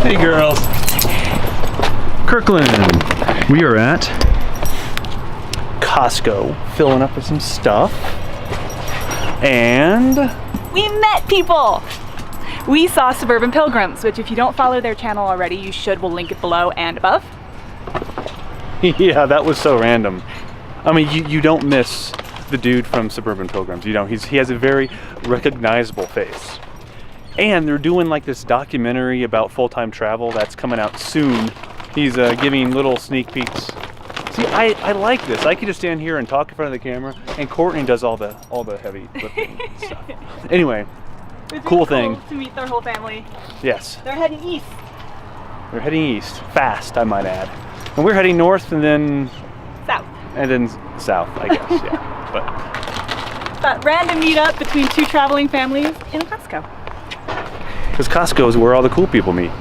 Hey girls. Kirkland. We are at Costco, filling up with some stuff. And we met people. We saw Suburban Pilgrims, which if you don't follow their channel already, you should. We'll link it below and above. yeah, that was so random. I mean, you don't miss the dude from Suburban Pilgrims. You know, he has a very recognizable face. And they're doing like this documentary about full-time travel that's coming out soon. He's giving little sneak peeks. See, I like this. I can just stand here and talk in front of the camera, and Courtney does all the heavy lifting stuff. Anyway, it's cool really thing. Cool to meet their whole family. Yes. They're heading east. They're heading east, fast, I might add. And we're heading north and then south. And then south, I guess. Yeah. But random meetup between two traveling families in a Costco. Because Costco is where all the cool people meet.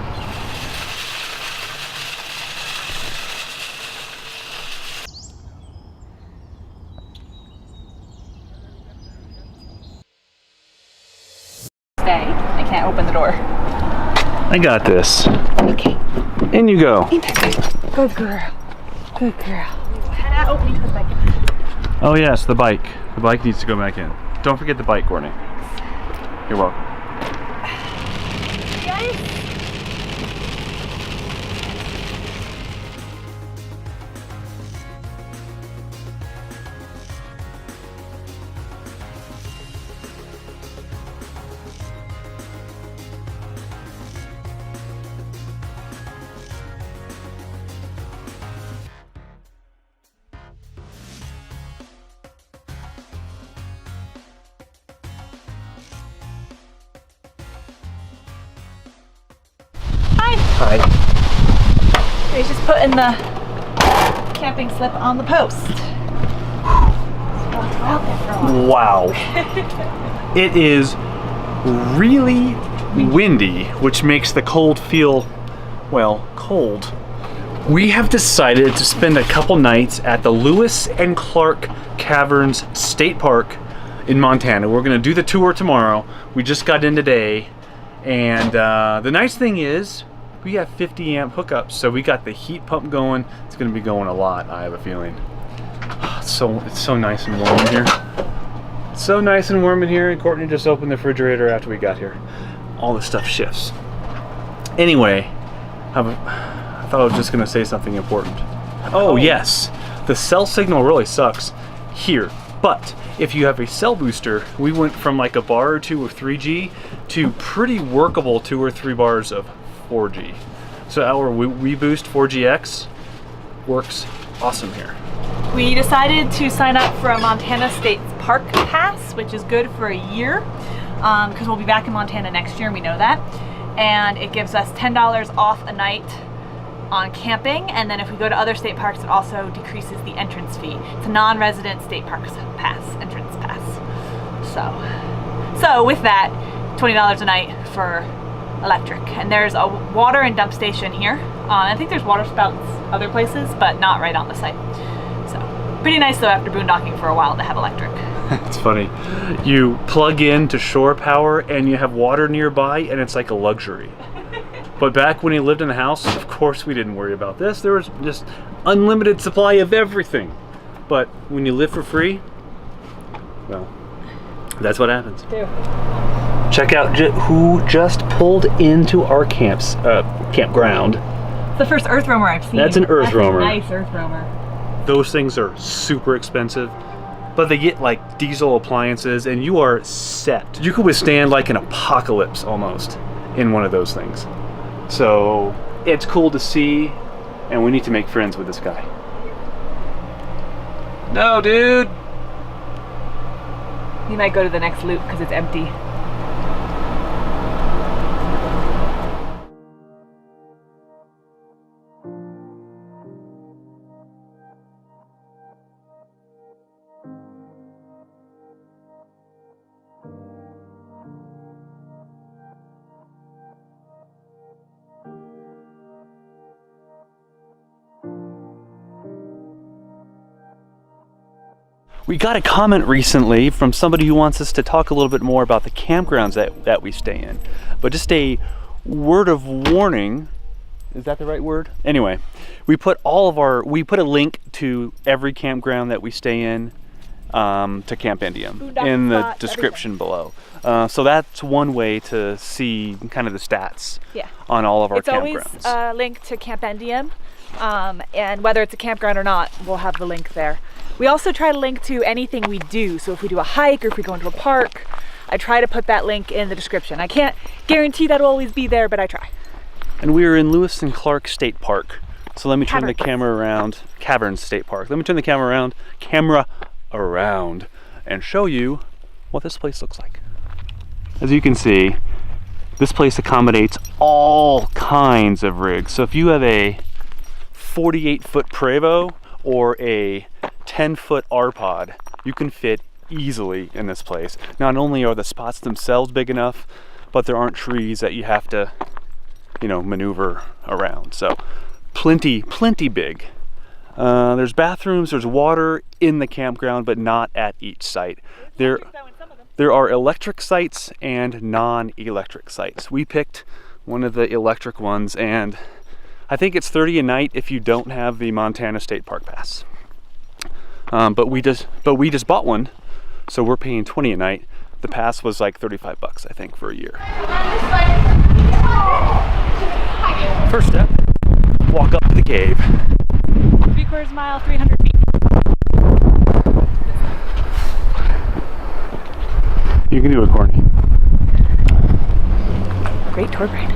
Stay. I can't open the door. I got this. Okay. In you go. Good girl. Good girl. Head out opening the bike. Oh yes, the bike. The bike needs to go back in. Don't forget the bike, Courtney. You're welcome. Hi. He's just putting the camping slip on the post. Wow. It is really windy, which makes the cold feel, well, cold. We have decided to spend a couple nights at the Lewis and Clark Caverns State Park in Montana. We're going to do the tour tomorrow. We just got in today, and the nice thing is we have 50 amp hookups, so we got the heat pump going. It's going to be going a lot, I have a feeling. It's so nice and warm in here. It's so nice and warm in here, and Courtney just opened the refrigerator after we got here. All the stuff shifts. Anyway, I thought I was just going to say something important. Oh yes, the cell signal really sucks here, but if you have a cell booster, we went from like a bar or two of 3G to pretty workable 2 or 3 bars of 4G. So our WeBoost 4GX works awesome here. We decided to sign up for a Montana State Park Pass, which is good for a year, because we'll be back in Montana next year, and we know that. And it gives us $10 off a night on camping, and then if we go to other state parks, it also decreases the entrance fee. It's a non-resident state parks pass, entrance pass. So with that, $20 a night for electric. And there's a water and dump station here. I think there's water spouts other places, but not right on the site. So pretty nice though after boondocking for a while to have electric. It's funny. You plug in to shore power and you have water nearby, and it's like a luxury. But back when he lived in the house, of course we didn't worry about this. There was just unlimited supply of everything. But when you live for free, well, that's what happens. Check out who just pulled into our campground. It's the first earth roamer I've seen. That's an earth roamer. A nice earth roamer. Those things are super expensive, but they get like diesel appliances and you are set. You could withstand like an apocalypse almost in one of those things. So it's cool to see, and we need to make friends with this guy. No, dude. You might go to the next loop because it's empty. We got a comment recently from somebody who wants us to talk a little bit more about the campgrounds that we stay in. But just a word of warning, is that the right word? Anyway, we put a link to every campground that we stay in to Camp Indium in the description below. So that's one way to see kind of the stats on all of our campgrounds. It's always a link to Camp Indium, and whether it's a campground or not, we'll have the link there. We also try to link to anything we do. So if we do a hike or if we go into a park, I try to put that link in the description. I can't guarantee that'll always be there, but I try. And we are in Lewis and Clark State Park. So let me turn the camera around. Caverns State Park. Let me turn the camera around and show you what this place looks like. As you can see, this place accommodates all kinds of rigs. So if you have a 48-foot Prevo or a 10-foot R-Pod, you can fit easily in this place. Not only are the spots themselves big enough, but there aren't trees that you have to, you know, maneuver around. So plenty big. There's bathrooms, there's water in the campground, but not at each site. There are electric sites and non-electric sites. We picked one of the electric ones, and I think it's $30 a night if you don't have the Montana State Park Pass. But we just bought one, so we're paying $20 a night. The pass was like $35, I think, for a year. First step, walk up to the cave. 3/4 mile, 300 feet. You can do it, Courtney. Great tour guide.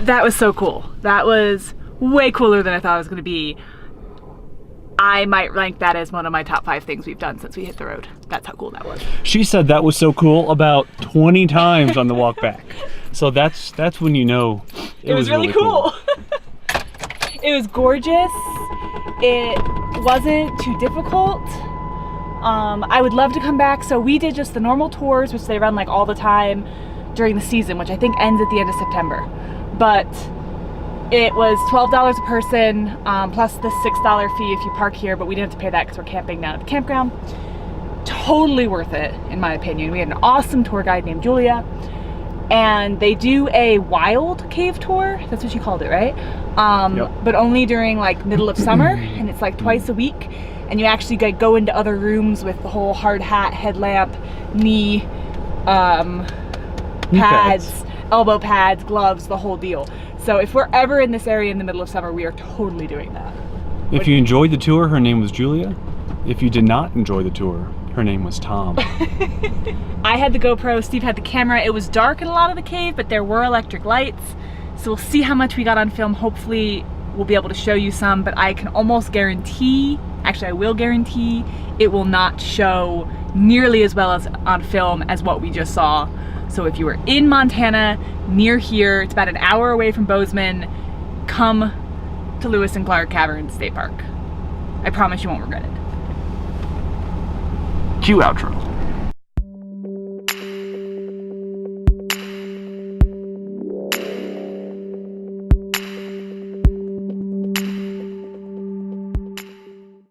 That was so cool. That was way cooler than I thought it was going to be. I might rank that as one of my top 5 things we've done since we hit the road. That's how cool that was. She said that was so cool about 20 times on the walk back. So that's when you know it was really cool. It was gorgeous. It wasn't too difficult. I would love to come back. So we did just the normal tours, which they run like all the time during the season, which I think ends at the end of September. But it was $12 a person, plus the $6 fee if you park here, but we didn't have to pay that because we're camping down at the campground. Totally worth it, in my opinion. We had an awesome tour guide named Julia, and they do a wild cave tour. That's what you called it, right? Yep. But only during like middle of summer, and it's like twice a week. And you actually go into other rooms with the whole hard hat, headlamp, knee pads, elbow pads, gloves, the whole deal. So if we're ever in this area in the middle of summer, we are totally doing that. If you enjoyed the tour, her name was Julia. If you did not enjoy the tour, her name was Tom. I had the GoPro, Steve had the camera. It was dark in a lot of the cave, but there were electric lights. So we'll see how much we got on film. Hopefully we'll be able to show you some, but I can almost guarantee Actually, I will guarantee it will not show nearly as well as on film as what we just saw. So if you were in Montana, near here, it's about an hour away from Bozeman, come to Lewis and Clark Caverns State Park. I promise you won't regret it. Cue outro.